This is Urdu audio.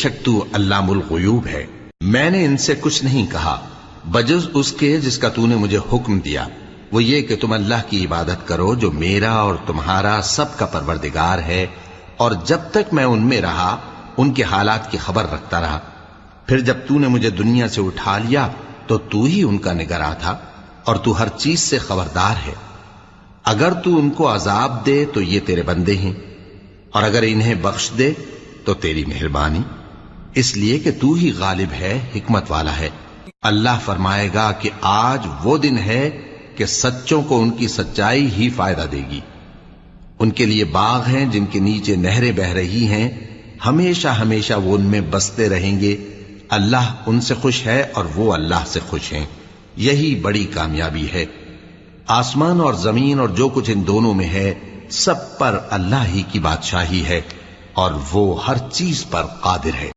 شک تو علام الغیوب ہے۔ میں نے ان سے کچھ نہیں کہا بجز اس کے جس کا تو نے مجھے حکم دیا، وہ یہ کہ تم اللہ کی عبادت کرو جو میرا اور تمہارا سب کا پروردگار ہے، اور جب تک میں ان میں رہا ان کے حالات کی خبر رکھتا رہا۔ پھر جب تو نے مجھے دنیا سے اٹھا لیا تو تو ہی ان کا نگراں تھا، اور تو ہر چیز سے خبردار ہے۔ اگر تو ان کو عذاب دے تو یہ تیرے بندے ہیں، اور اگر انہیں بخش دے تو تیری مہربانی، اس لیے کہ تو ہی غالب ہے، حکمت والا ہے۔ اللہ فرمائے گا کہ آج وہ دن ہے کہ سچوں کو ان کی سچائی ہی فائدہ دے گی۔ ان کے لیے باغ ہیں جن کے نیچے نہریں بہ رہی ہیں، ہمیشہ ہمیشہ وہ ان میں بستے رہیں گے۔ اللہ ان سے خوش ہے اور وہ اللہ سے خوش ہیں، یہی بڑی کامیابی ہے۔ آسمان اور زمین اور جو کچھ ان دونوں میں ہے سب پر اللہ ہی کی بادشاہی ہے، اور وہ ہر چیز پر قادر ہے۔